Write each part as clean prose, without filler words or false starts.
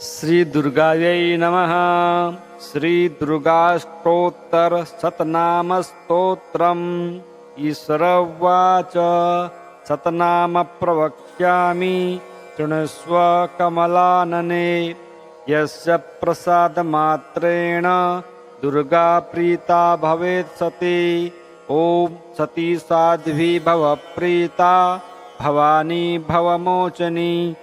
श्री दुर्गायै नमः। श्री दुर्गाष्टोत्तर शतनाम स्तोत्रम्। ईश्वर उवाच शतनाम प्रवक्ष्यामि शृणुष्व कमलानने। यस्य प्रसादमात्रेण दुर्गा प्रीता भवेत् सती। ॐ सती साध्वी भव प्रीता भवानी भवमोचनी।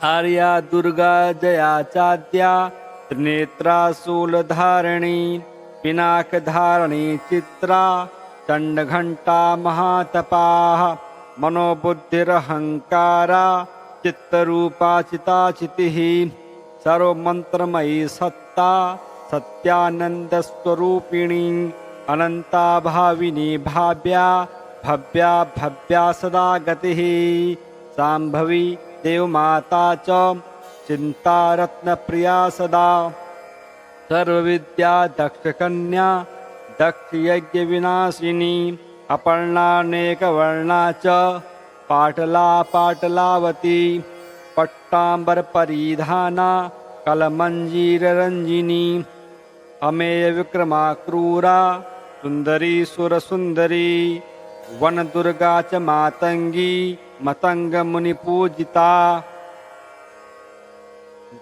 आर्या दुर्गा जया चाद्या त्रिनेत्रा शूलधारिणी। पिनाकधारिणी चित्रा चण्डघण्टा महातपाः। मनोबुद्धिरहङ्कारा चित्तरूपा चिताचितिः। सर्वमन्त्रमयी सत्ता सत्यानन्दस्वरूपिणी। अनन्ता भाविनी भाव्या भव्या भव्या सदा गतिः। शाम्भवी देवमाता च चिन्तारत्नप्रिया सदा। सर्वविद्या दक्षकन्या दक्षयज्ञविनाशिनी। अपर्णानेकवर्णा च पाटला पाटलावती। पट्टाम्बरपरिधाना कलमञ्जीररञ्जिनी। अमेयविक्रमा क्रूरा सुन्दरी सुरसुन्दरी। वनदुर्गा च मातङ्गी मतङ्गमुनिपूजिता।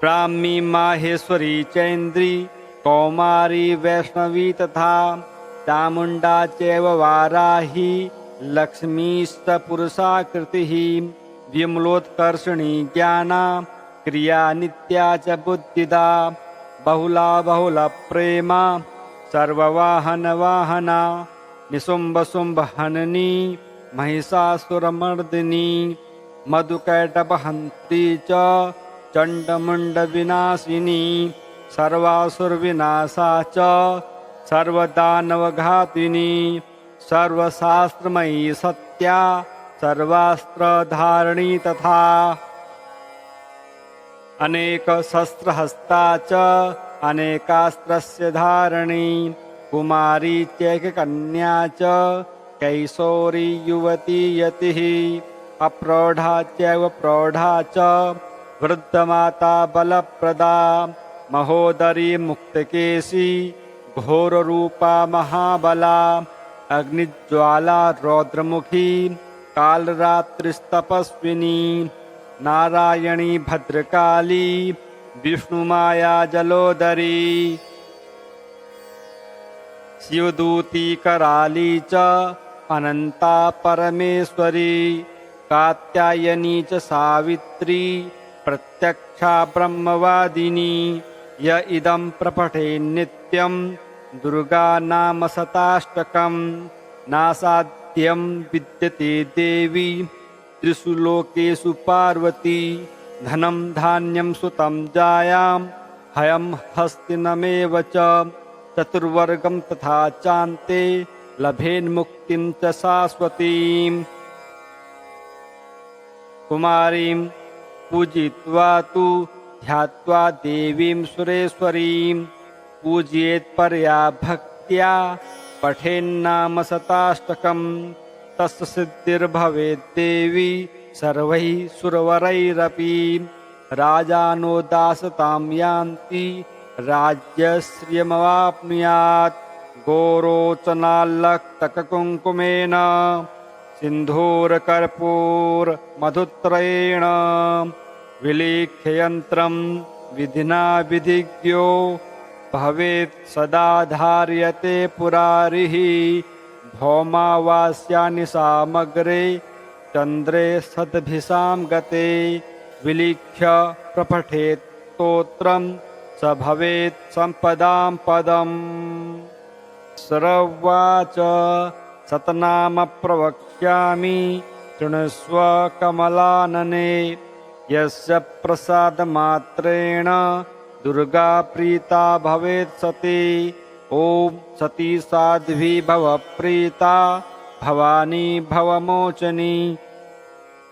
ब्राह्मी माहेश्वरी चैन्द्री कौमारी वैष्णवी तथा। चामुण्डा चैव वाराही लक्ष्मीश्च पुरुषाकृतिः। विमलोत्कर्षिणी ज्ञाना क्रिया नित्या च बुद्धिदा। बहुला बहुलप्रेमा सर्ववाहनवाहना। निशुम्भशुम्भहननी महिषासुरमर्दिनी। मधुकैटभहन्त्री च चण्डमुण्डविनाशिनी। सर्वासुरविनाशा च सर्वदानवघातिनी। सर्वशास्त्रमयी सत्या सर्वास्त्रधारिणी तथा। अनेकशस्त्रहस्ता च अनेकास्त्रस्य धारिणी। कुमारी चैककन्या च कैशोरी युवती यतिः। अप्रौढा चैव प्रौढा च वृद्धमाता बलप्रदा। महोदरी मुक्तकेशी घोररूपा महाबला। अग्निज्वाला रौद्रमुखी कालरात्रिस्तपस्विनी। नारायणी भद्रकाली विष्णुमाया जलोदरी। शिवदूती कराली च अनंता परमेश्वरी। कात्यायनी च सावित्री प्रत्यक्षा ब्रह्मवादिनी। य इदं प्रपठे नित्यं दुर्गा नाम शताष्टकम्। नासाध्यं विद्यते देवी त्रिषु लोकेषु पार्वती। धनं धान्यं सुतं जायां हयं हस्तिनमेव च। चतुर्वर्गं तथा चान्ते लभेन्मुक्तिं च शाश्वतीम्। कुमारीं पूजयित्वा तु ध्यात्वा देवीं सुरेश्वरीं। पूजयेत्परया भक्त्या पठेन्नाम शताष्टकम्। तस्य सिद्धिर्भवेद्देवी सर्वैः सुरवरैरपि। राजानो दासतां यान्ति राज्यश्रियमवाप्नुयात्। गोरोचनाल्लक्तककुङ्कुमेन सिन्धूरकर्पूरमधुत्रयेण। विलिख्ययन्त्रं विधिना विधिज्ञो भवेत् सदा धार्यते पुरारिः। भौमावास्यानि सामग्रे चन्द्रे सद्भिषां गते। विलिख्य प्रपठेत् स्तोत्रं स भवेत् सम्पदां पदम्। ईश्वरवाच शतनाम प्रवक्ष्यामि शृणुष्व कमलानने। यस्य प्रसादमात्रेण दुर्गा प्रीता भवेत् सती। ॐ सती साध्वी भव प्रीता भवानी भवमोचनी।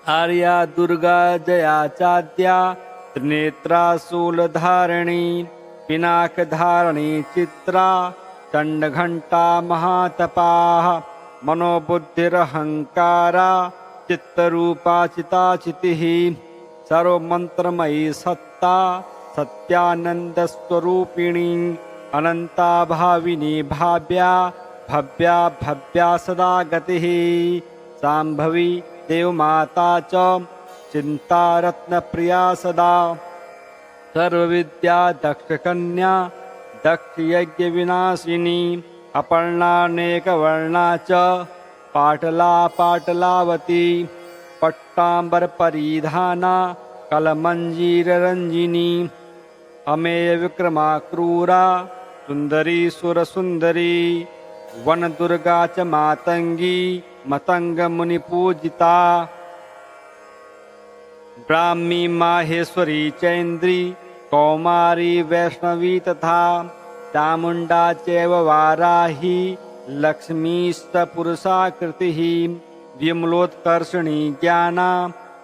आर्या दुर्गा जया चाद्या त्रिनेत्रा शूलधारिणी। पिनाकधारिणी चित्रा चण्डघण्टा महातपाः। मनोबुद्धिरहङ्कारा चित्तरूपा चिताचितिः। सर्वमन्त्रमयी सत्ता सत्यानन्दस्वरूपिणी अनन्ता भाविनी भाव्या भव्या भव्या सदा गतिः शाम्भवी देवमाता च चिन्तारत्नप्रिया सदा सर्वविद्या दक्षकन्या दक्षयज्ञविनाशिनी अपर्णानेकवर्णा च पाटला पाटलावती पट्टाम्बरपरिधाना कलमञ्जीररञ्जिनी अमेयविक्रमा क्रूरा सुन्दरी सुरसुन्दरी वनदुर्गा च मातङ्गी मतङ्गमुनिपूजिता ब्राह्मी माहेश्वरी चैन्द्री कौमारी वैष्णवी तथा चामुण्डा चैव वाराही लक्ष्मीश्च पुरुषाकृतिः विमलोत्कर्षणी ज्ञाना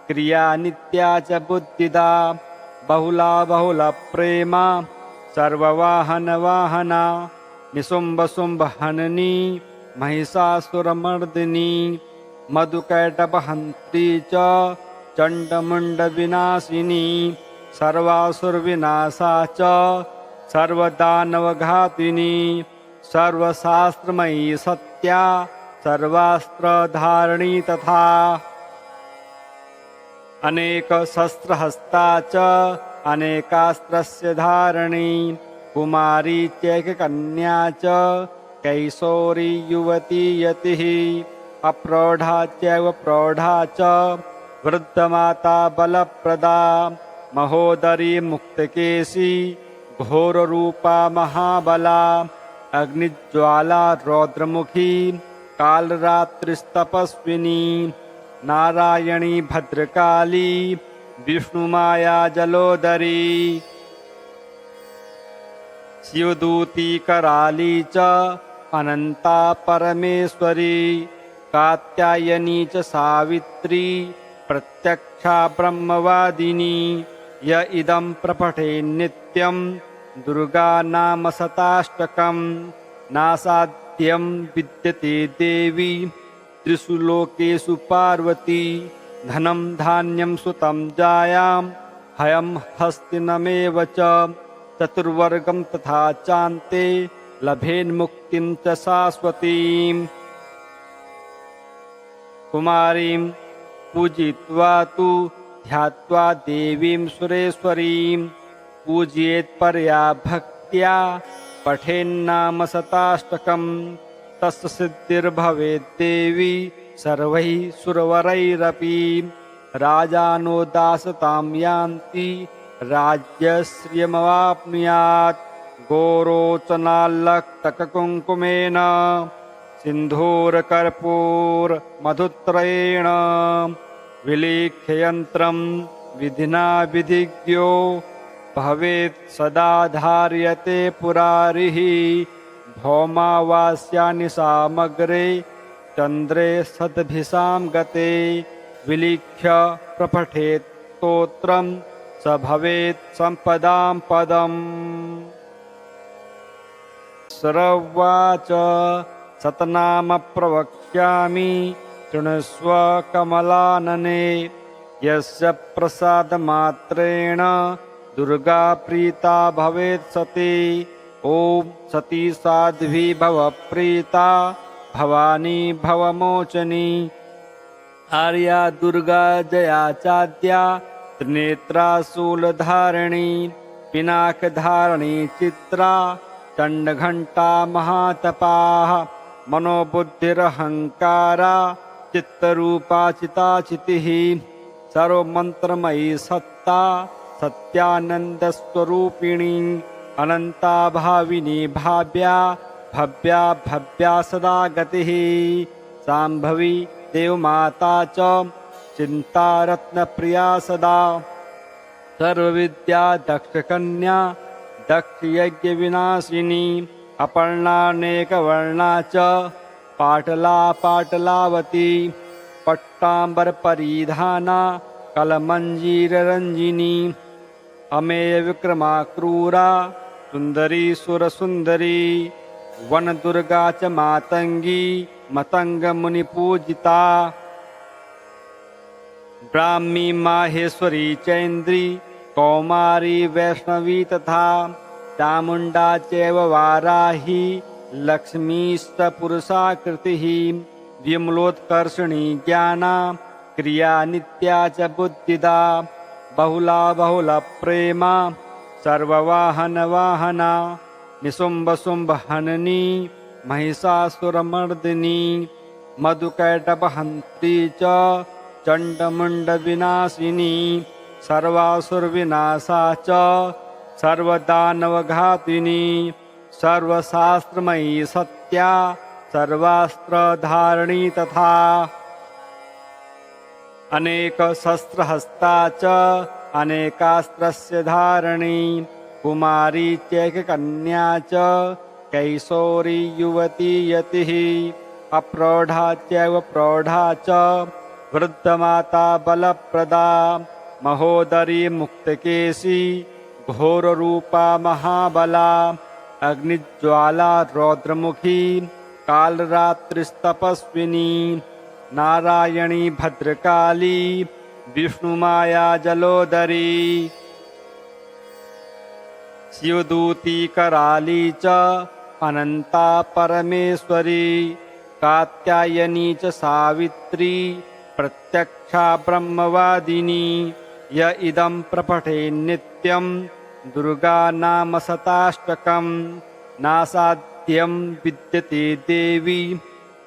क्रिया नित्या च बुद्धिदा बहुला बहुलप्रेमा सर्ववाहनवाहना निशुम्भशुम्भहननी महिषासुरमर्दिनी मधुकैटभहन्त्री च चण्डमुण्डविनाशिनी सर्वासुरविनाशा च सर्वदानवघातिनी सर्वशास्त्रमयी सत्या सर्वास्त्रधारिणी तथा अनेकशस्त्रहस्ता च अनेकास्त्रस्य धारिणी कुमारी चैककन्या च कैशोरी युवती यतिः अप्रौढा चैव प्रौढा च वृद्धमाता बलप्रदा महोदरी मुक्तकेशी घोररूपा महाबला अग्निज्वाला रौद्रमुखी कालरात्रिस्तपस्विनी नारायणी भद्रकाली विष्णुमाया जलोदरी शिवदूती कराली च अनंता परमेश्वरी कात्यायनी च सावित्री प्रत्यक्षा ब्रह्मवादिनी य इदं प्रपठे नित्यं दुर्गा नाम शताष्टकं नासाध्यं विद्यते देवी त्रिषु लोकेषु पार्वती धनं धान्यं सुतं जायां हयं हस्तिनमेव च चतुर्वर्गं तथा चान्ते लभेन्मुक्तिं च शाश्वतीम् कुमारीं पूजयित्वा तु ध्यात्वा देवीं सुरेश्वरीं पूजयेत्परया भक्त्या पठेन्नाम शताष्टकं तस्य सिद्धिर्भवेद्देवी सर्वैः सुरवरैरपि राजानो दासतां यान्ति राज्यश्रियमवाप्नुयात् गोरोचनाल्लक्तककुङ्कुमेन सिन्धूरकर्पूरमधुत्रयेण विलेख्ययन्त्रं विधिना विधिज्ञो भवेत् सदा धार्यते पुरारिः भौमावास्यानि सामग्रे चन्द्रे सद्भिषां गते विलिख्य प्रपठेत् स्तोत्रं स भवेत् सम्पदां पदम् सरवाच सतनाम प्रवक्ष्यामि शृणुष्व कमलानने यस्य प्रसादमात्रेण दुर्गा प्रीता भवेत् सती ॐ सती साध्वी भव प्रीता भवानी भवमोचनी आर्या दुर्गा जया चाद्या त्रिनेत्रा शूलधारिणी पिनाकधारिणी चित्रा दण्डघण्टा महातपाः मनोबुद्धिरहङ्कारा चित्तरूपा चिताचितिः सर्वमन्त्रमयी सत्ता सत्यानन्दस्वरूपिणी अनन्ता भाविनी भाव्या भव्या भव्या सदा गतिः शाम्भवी देवमाता च चिन्तारत्नप्रिया सदा सर्वविद्या दक्षकन्या दक्षयज्ञविनाशिनी अपर्णानेकवर्णा च पाटला पाटलावती पट्टाम्बरपरिधाना कलमञ्जीररञ्जिनी अमेयविक्रमा क्रूरा सुन्दरी सुरसुन्दरी वनदुर्गा च मातङ्गी मतङ्गमुनिपूजिता ब्राह्मी माहेश्वरी चैन्द्री कौमारी वैष्णवी तथा चामुण्डा चैव वाराही लक्ष्मीश्च पुरुषाकृतिः विमलोत्कर्षिणी ज्ञाना क्रिया नित्या च बुद्धिदा बहुला प्रेमा सर्ववाहनवाहना निशुम्भशुम्भहननी महिषासुरमर्दिनी मधुकैटभहन्त्री च चण्डमुण्डविनाशिनी सर्वासुरविनाशा च सर्वदानवघातिनी सर्वशास्त्रमयी सत्या सर्वास्त्रधारिणी तथा अनेकशस्त्रहस्ता च अनेकास्त्रस्य धारिणी कुमारी चैककन्या च कैशोरी युवती यतिः अप्रौढा चैव प्रौढा च वृद्धमाता बलप्रदा महोदरी मुक्तकेशी घोररूपा महाबला अग्निज्वाला रौद्रमुखी कालरात्रिस्तपस्विनी नारायणी भद्रकाली विष्णुमाया जलोदरी शिवदूती कराली च अनंता परमेश्वरी कात्यायनी च सावित्री प्रत्यक्षा ब्रह्मवादिनी य इदं प्रपठे नित्यं दुर्गा नाम शताष्टकं नासाध्यं विद्यते देवी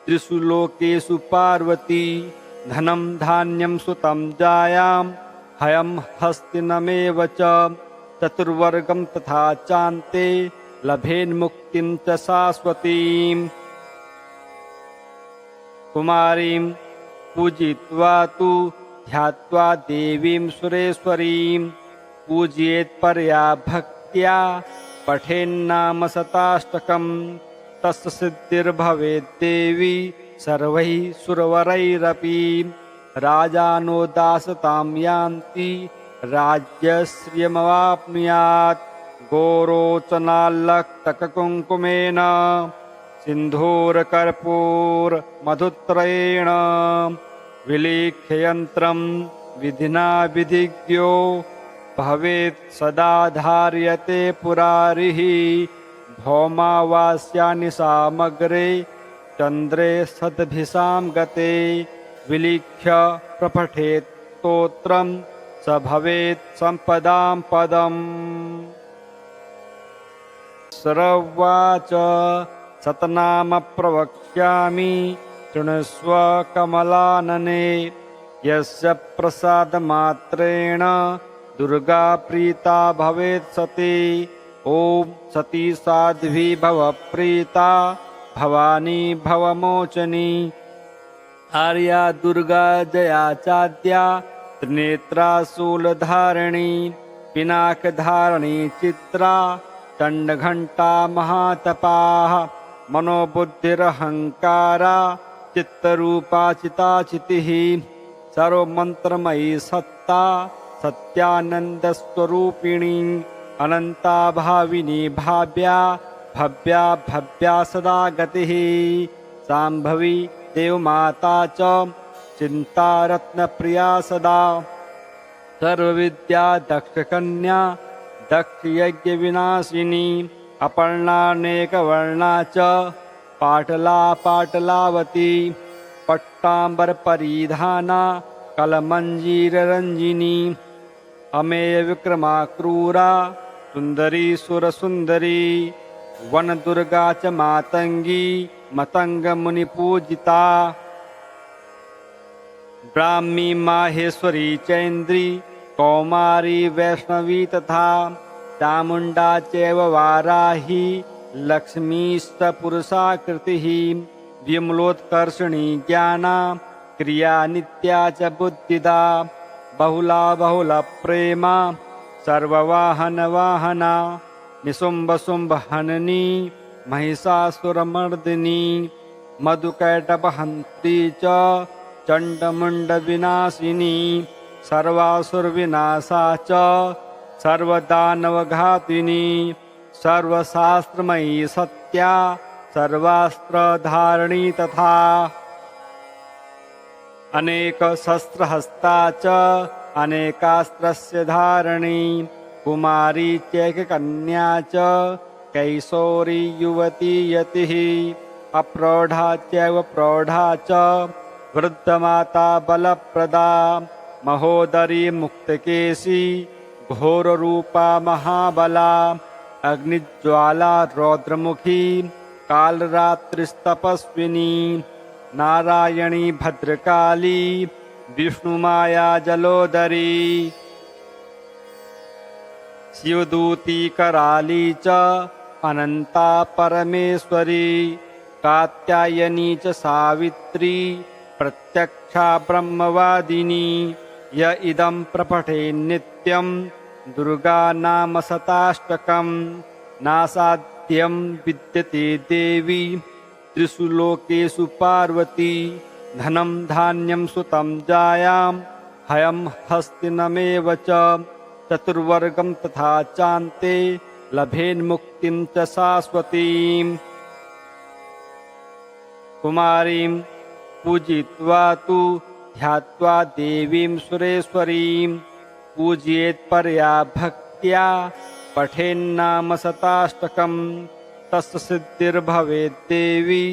त्रिषु लोकेषु पार्वती धनं धान्यं सुतं जायां हयं हस्तिनमेव च चतुर्वर्गं तथा चान्ते लभेन्मुक्तिं च शाश्वतीम् कुमारीं पूजयित्वा तु ध्यात्वा देवीं सुरेश्वरीं पूजयेत्परया भक्त्या पठेन्नाम शताष्टकं तस्य सिद्धिर्भवेद्देवी सर्वैः सुरवरैरपि राजानो दासतां यान्ति राज्यश्रियमवाप्नुयात् गोरोचनाल्लक्तककुङ्कुमेन सिन्धूरकर्पूरमधुत्रयेण विलेख्ययन्त्रं विधिना विधिज्ञो भवेत् सदा धार्यते पुरारिः भौमावास्यानि सामग्रे चन्द्रे सद्भिषां गते विलिख्य प्रपठेत् स्तोत्रं स भवेत् सम्पदां पदम् सरवाच सतनाम प्रवक्ष्यामि शृणुष्व कमलानने यस्य प्रसादमात्रेण दुर्गा प्रीता भवेत् सती ॐ सती साध्वी भव प्रीता भवानी भवमोचनी आर्या दुर्गा जया चाद्या त्रिनेत्रा शूलधारिणी पिनाकधारिणी चित्रा दण्डघण्टा महातपाः मनोबुद्धिरहङ्कारा चित्तरूपा चिताचितिः सर्वमन्त्रमयी सत्ता सत्यानन्दस्वरूपिणी अनन्ता भाविनी भाव्या भव्या भव्या सदा गतिः शाम्भवी देवमाता च चिन्तारत्नप्रिया सदा सर्वविद्या दक्षकन्या दक्षयज्ञविनाशिनी अपर्णानेकवर्णा च पाटला पाटलावती पट्टाम्बरपरिधाना कलमञ्जीररञ्जिनी अमेयविक्रमा क्रूरा सुन्दरी सुरसुन्दरी वनदुर्गा च मातङ्गी मतङ्गमुनिपूजिता ब्राह्मी माहेश्वरी चैन्द्री कौमारी वैष्णवी तथा चामुण्डा चैव वाराही लक्ष्मीश्च पुरुषाकृतिः विमलोत्कर्षिणी ज्ञाना क्रिया नित्या च बुद्धिदा बहुला प्रेमा सर्ववाहनवाहना निशुम्भशुम्भहननी महिषासुरमर्दिनी मधुकैटभहन्त्री च चण्डमुण्डविनाशिनी सर्वासुरविनाशा च सर्वदानवघातिनी सर्वशास्त्रमयी सत्या सर्वास्त्रधारिणी तथा अनेकशस्त्रहस्ता च अनेकास्त्रस्य धारिणी कुमारी चैककन्या च कैशोरी युवती यतिः अप्रौढा चैव प्रौढा च वृद्धमाता बलप्रदा महोदरी मुक्तकेशी घोररूपा महाबला अग्निज्वाला रौद्रमुखी कालरात्रिस्तपस्विनी नारायणी भद्रकाली विष्णुमाया जलोदरी शिवदूती कराली च अनंता परमेश्वरी कात्यायनी च सावित्री प्रत्यक्षा ब्रह्मवादिनी य इदं प्रपठे नित्यं दुर्गा नाम शताष्टकं नासाध्यं विद्यते देवी त्रिषु लोकेषु पार्वती धनं धान्यं सुतं जायां हयं हस्तिनमेव च चतुर्वर्गं तथा चान्ते लभेन्मुक्तिं च शाश्वतीम् कुमारीं पूजयित्वा तु ध्यात्वा देवीं सुरेश्वरीं पूजयेत् परया भक्त्या पठेन्नाम शताष्टकं तस्य सिद्धिर्भवेत् देवी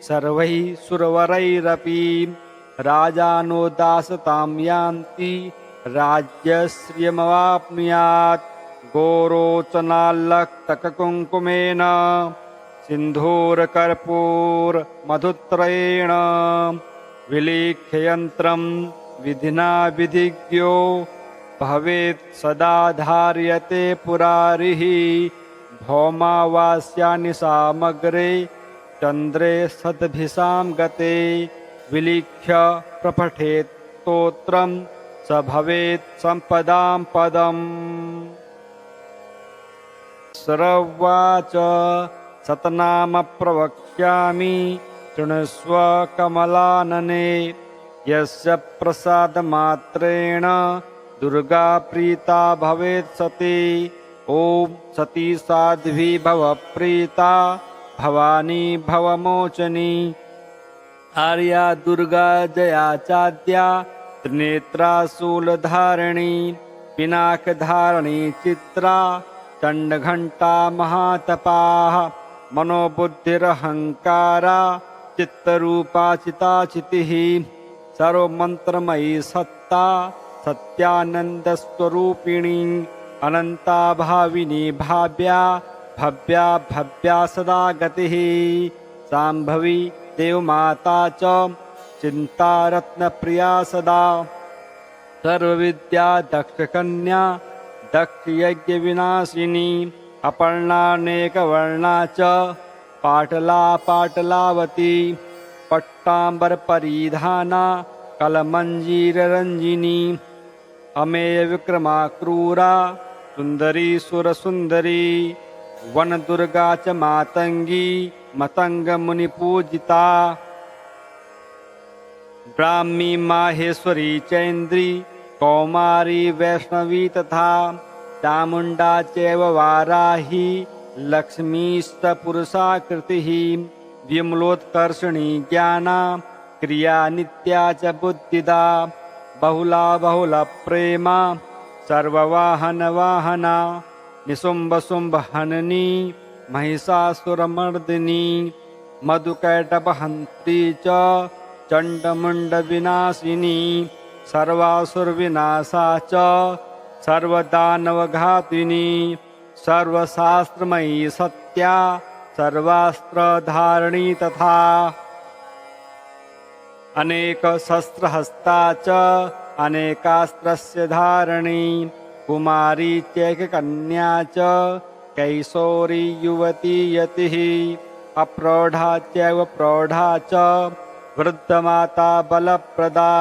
सर्वैः सुरवरैरपि राजानो दासतां यान्ति राज्यश्रियमवाप्नुयात् गोरोचनाल्लक्तककुङ्कुमेन सिन्धूरकर्पूरमधुत्रयेण विलेख्ययन्त्रं विधिना विधिज्ञो भवेत् सदा धार्यते पुरारिः भौमावास्यानि सामग्रे चन्द्रे सद्भिषां गते विलिख्य प्रपठेत् स्तोत्रं स भवेत् सम्पदां पदम् सर्वाच सतनाम प्रवक्ष्यामि शृणुष्व कमलानने यस्य प्रसादमात्रेण दुर्गा प्रीता भवेत् सती ॐ सती साध्वी भव प्रीता भवानी भवमोचनी आर्या दुर्गा जया चाद्या त्रिनेत्रा शूलधारिणी पिनाकधारिणी चित्रा चण्डघण्टा महातपाः मनोबुद्धिरहङ्कारा चित्तरूपा चिताचितिः सर्वमन्त्रमयी सत्ता सत्यानन्दस्वरूपिणी अनन्ता भाविनी भाव्या भव्या भव्या सदा गतिः शाम्भवी देवमाता च चिन्तारत्नप्रिया सदा सर्वविद्या दक्षकन्या दक्षयज्ञविनाशिनी अपर्णानेकवर्णा च पाटला पाटलावती पट्टाम्बरपरिधाना कलमञ्जीररञ्जिनी अमेयविक्रमा क्रूरा सुन्दरी सुरसुन्दरी वनदुर्गा च मातङ्गी मतङ्गमुनिपूजिता ब्राह्मी माहेश्वरी चैन्द्री कौमारी वैष्णवी तथा चामुण्डा चैव वाराही लक्ष्मीश्च पुरुषाकृतिः विमलोत्कर्षणी ज्ञाना क्रिया नित्या च बुद्धिदा बहुला बहुलप्रेमा सर्ववाहनवाहना निशुम्भशुम्भहननी महिषासुरमर्दिनी मधुकैटभहन्त्री च चण्डमुण्डविनाशिनी सर्वासुरविनाशा च सर्वदानवघातिनी सर्वशास्त्रमयी सत्या सर्वास्त्रधारिणी तथा अनेकशस्त्रहस्ता च अनेकास्त्रस्य धारिणी कुमारी चैककन्या च कैशोरी युवती यतिः अप्रौढा चैव प्रौढा च वृद्धमाता बलप्रदा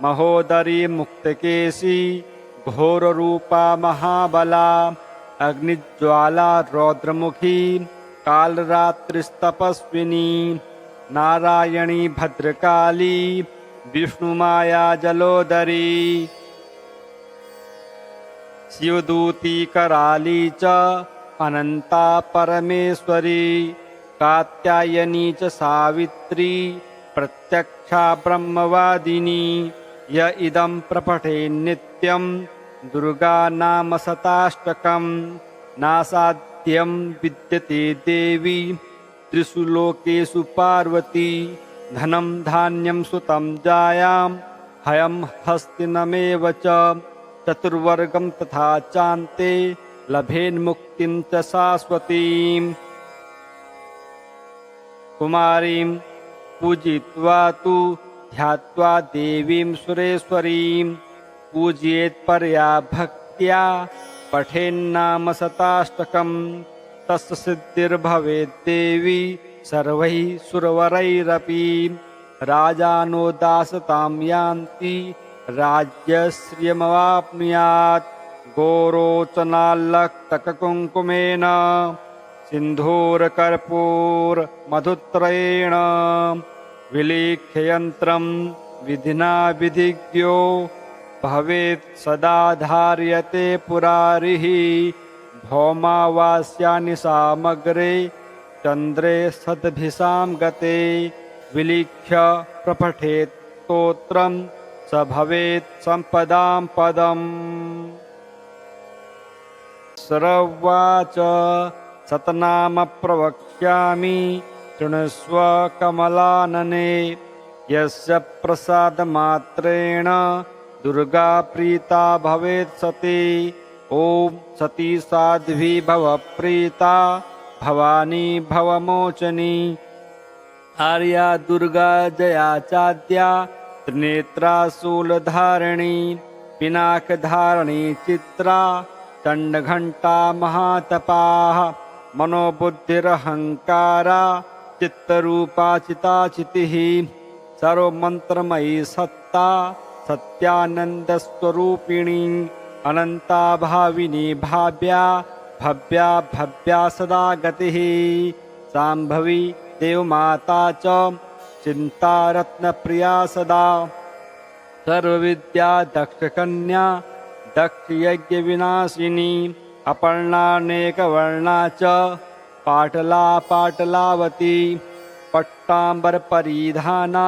महोदरी मुक्तकेशी घोररूपा महाबला अग्निज्वाला रौद्रमुखी कालरात्रिस्तपस्विनी नारायणी भद्रकाली विष्णुमाया जलोदरी शिवदूती कराली च अनंता परमेश्वरी कात्यायनी च सावित्री प्रत्यक्षा ब्रह्मवादिनी य इदं प्रपठे नित्यं दुर्गा नाम शताष्टकं नासाध्यं विद्यते देवी त्रिषु लोकेषु पार्वती धनं धान्यं सुतं जायां हयं हस्तिनमेव च चतुर्वर्गं तथा चान्ते लभेन्मुक्तिं च शाश्वतीम् कुमारीं पूजयित्वा तु ध्यात्वा देवीं सुरेश्वरीं पूजयेत् परया भक्त्या पठेन्नाम शताष्टकं तस्य सिद्धिर्भवेत् देवी सर्वैः सुरवरैरपि राजानो दासतां यान्ति राज्यश्रियमवाप्नुयात् गोरोचनाल्लक्तककुङ्कुमेन सिन्धूरकर्पूरमधुत्रयेण विलिख्ययन्त्रं विधिना विधिज्ञो भवेत् सदा धार्यते पुरारिः भौमावास्यानि सामग्रे चन्द्रे सद्भिषां गते विलिख्य प्रपठेत् स्तोत्रं स भवेत् सम्पदां पदम् सर्वाच सतनाम प्रवक्ष्यामि शृणुष्व कमलानने यस्य प्रसादमात्रेण दुर्गा प्रीता भवेत् सती ॐ सती साध्वी भव प्रीता भवानी भवमोचनी आर्या दुर्गा जया चाद्या त्रिनेत्रा शूलधारिणी पिनाकधारिणी चित्रा चण्डघण्टा महातपाः मनोबुद्धिरहङ्कारा चित्तरूपा चिताचितिः सर्वमन्त्रमयी सत्ता सत्यानन्दस्वरूपिणी अनन्ता भाविनी भाव्या भव्या भव्या सदा गतिः शाम्भवी देवमाता च चिन्तारत्नप्रिया सदा सर्वविद्या दक्षकन्या दक्षयज्ञविनाशिनी अपर्णानेकवर्णा च पाटला पाटलावती पट्टाम्बरपरिधाना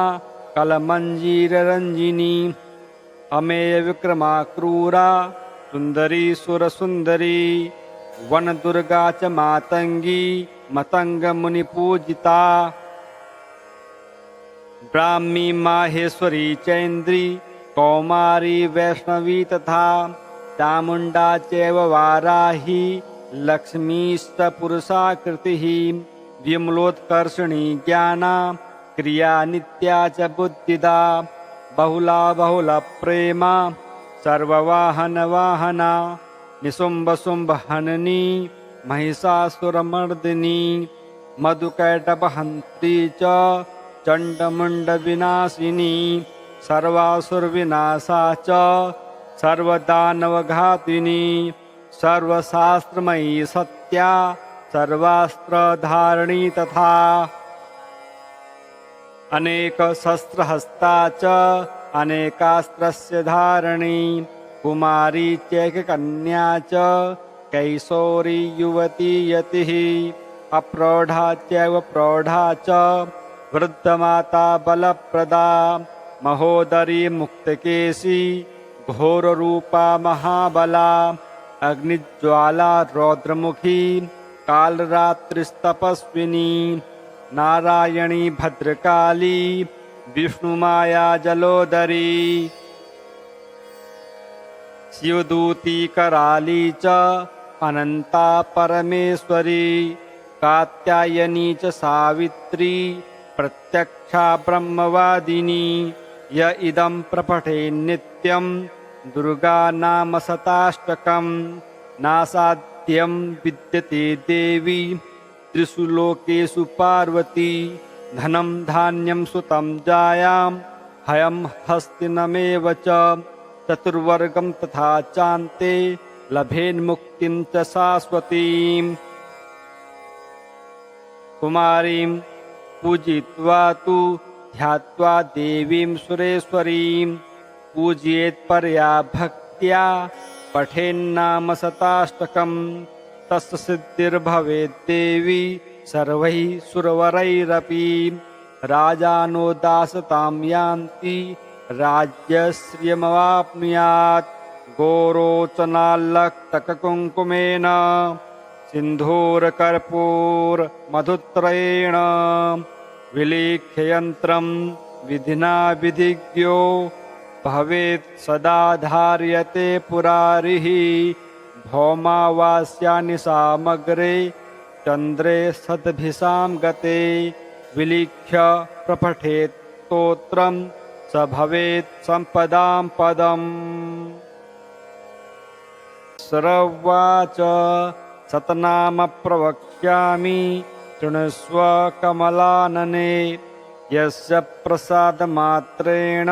कलमञ्जीररञ्जिनी अमेयविक्रमा क्रूरा सुन्दरी सुरसुन्दरी वनदुर्गा च मातङ्गी मतङ्गमुनिपूजिता ब्राह्मी माहेश्वरी चैन्द्री कौमारी वैष्णवी तथा चामुण्डा चैव वाराही लक्ष्मीश्च पुरुषाकृतिः विमलोत्कर्षिणी ज्ञाना क्रिया नित्या च बुद्धिदा बहुला बहुलप्रेमा सर्ववाहनवाहना निशुम्भशुम्भहननी महिषासुरमर्दिनी मधुकैटभहन्त्री च चण्डमुण्डविनाशिनी सर्वासुरविनाशा च सर्वदानवघातिनी सर्वशास्त्रमयी सत्या सर्वास्त्रधारिणी तथा अनेकशस्त्रहस्ता च अनेकास्त्रस्य धारिणी कुमारी चैककन्या च कैशोरी युवती यतिः अप्रौढा चैव प्रौढा च वृद्धमाता बलप्रदा महोदरी मुक्तकेशी घोररूपा महाबला अग्निज्वाला रौद्रमुखी कालरात्रिस्तपस्विनी नारायणी भद्रकाली विष्णुमाया जलोदरी शिवदूती कराली च अनंता परमेश्वरी कात्यायनी च सावित्री प्रत्यक्षा ब्रह्मवादिनी य इदं प्रपठे नित्यं दुर्गा नाम शताष्टकं नासाध्यं विद्यते देवी त्रिषु लोकेषु पार्वती धनं धान्यं सुतं जायां हयं हस्तिनमेव च चतुर्वर्गं तथा चान्ते लभेन्मुक्तिं च शाश्वतीम् कुमारीं पूजयित्वा तु ध्यात्वा देवीं सुरेश्वरीं पूजयेत् परया भक्त्या पठेन्नाम शताष्टकं तस्य सिद्धिर्भवेत् देवी सर्वैः सुरवरैरपि राजानो दासतां यान्ति राज्यश्रियमवाप्नुयात् गोरोचनाल्लक्तककुङ्कुमेन सिन्धूरकर्पूरमधुत्रयेण विलिख्य यन्त्रं विधिना विधिज्ञो भवेत् सदा धार्यते पुरारिः भौमावास्यानि सामग्रे चन्द्रे सद्भिषां गते विलिख्य प्रपठेत् स्तोत्रं स भवेत् सम्पदां पदम्। सरवाच सतनाम प्रवक्ष्यामि शृणुष्व कमलानने यस्य प्रसादमात्रेण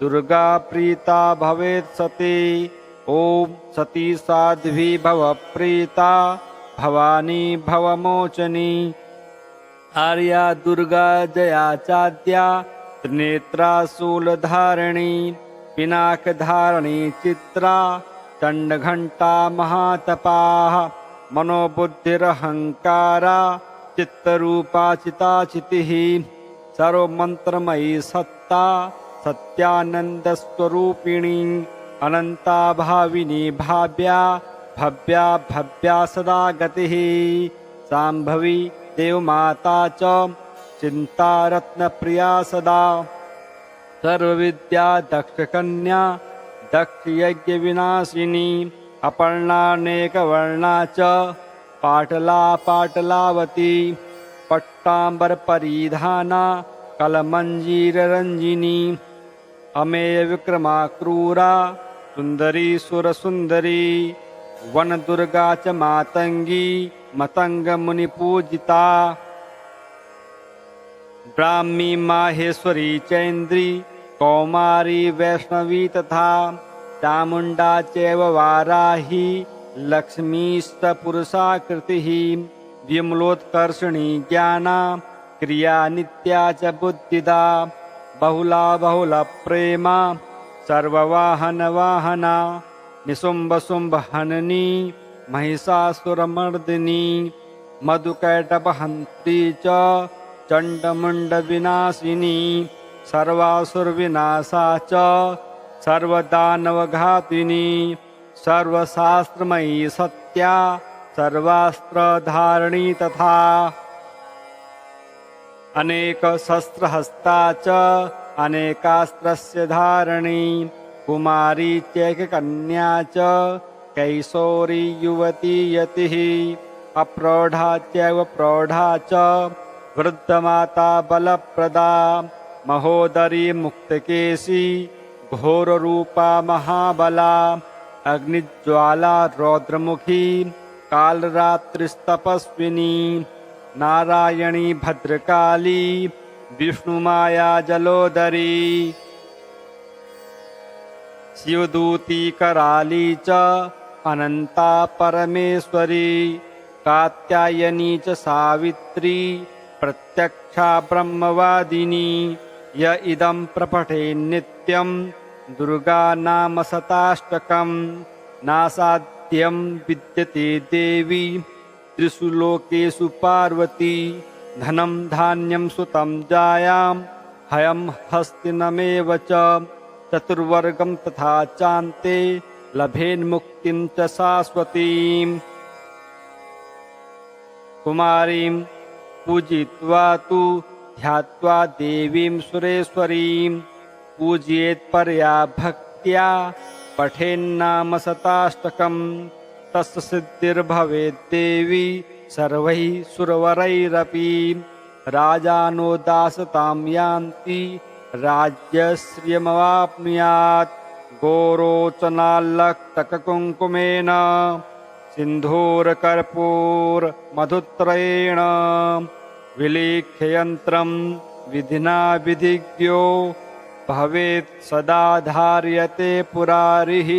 दुर्गा प्रीता भवेत् सती ॐ सती साध्वी भव प्रीता भवानी भवमोचनी आर्या दुर्गा जया चाद्या त्रिनेत्रा शूलधारिणी पिनाकधारिणी चित्रा चण्डघण्टा महातपाः मनोबुद्धिरहङ्कारा चित्तरूपा चिताचितिः सर्वमन्त्रमयी सत्ता सत्यानन्दस्वरूपिणी अनन्ता भाविनी भाव्या भव्या भव्या सदा गतिः शाम्भवी देवमाता च चिन्तारत्नप्रिया सदा सर्वविद्या दक्षकन्या दक्षयज्ञविनाशिनी अपर्णानेकवर्णा च पाटला पाटलावती पट्टाम्बरपरिधाना कलमञ्जीररञ्जिनी अमेयविक्रमा क्रूरा सुन्दरी सुरसुन्दरी वनदुर्गा च मातङ्गी मतङ्गमुनिपूजिता ब्राह्मी माहेश्वरी चैन्द्री कौमारी वैष्णवी तथा चामुण्डा चैव वाराही लक्ष्मीष्टपुरुषाकृतिः विमलोत्कर्षणी ज्ञाना क्रिया नित्या च बुद्धिदा बहुला बहुलप्रेमा सर्ववाहनवाहना निशुम्भशुम्भहननी महिषासुरमर्दिनी मधुकैटभहन्त्री च चण्डमुण्डविनाशिनी सर्वासुरविनाशा च सर्वदानवघातिनी सर्वशास्त्रमयी सत्या सर्वास्त्रधारिणी तथा अनेकशस्त्रहस्ता च अनेकास्त्रस्य धारिणी कुमारी चैककन्या च कैशोरी युवती यतिः अप्रौढा चैव प्रौढा च वृद्धमाता बलप्रदा महोदरी मुक्तकेशी घोररूपा महाबला अग्निज्वाला रौद्रमुखी कालरात्रिस्तपस्विनी नारायणी भद्रकाली विष्णुमाया जलोदरी शिवदूती कराली च अनंता परमेश्वरी कात्यायनी च सावित्री प्रत्यक्षा ब्रह्मवादिनी य इदं प्रपठे नित्यं दुर्गा नाम शताष्टकं नासाध्यं विद्यते देवी त्रिषु लोकेषु पार्वती धनं धान्यं सुतं जायां हयं हस्तिनमेव च चतुर्वर्गं तथा चान्ते लभेन्मुक्तिं च शाश्वतीम् कुमारीं पूजयित्वा तु ध्यात्वा देवीं सुरेश्वरीं पूजयेत्परया भक्त्या पठेन्नाम शताष्टकं तस्य सिद्धिर्भवेत् देवी सर्वैः सुरवरैरपि राजानो दासतां यान्ति राज्यश्रियमवाप्नुयात् गोरोचनाल्लक्तककुङ्कुमेन सिन्धूरकर्पूरमधुत्रयेण विलिख्य यन्त्रं विधिना विधिज्ञो भवेत् सदा धार्यते पुरारिः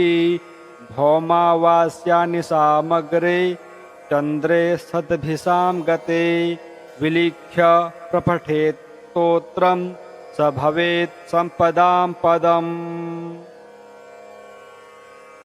भौमावास्यानि सामग्रे चन्द्रे सद्भिषां गते विलिख्य प्रपठेत् स्तोत्रं स भवेत् सम्पदां पदम्।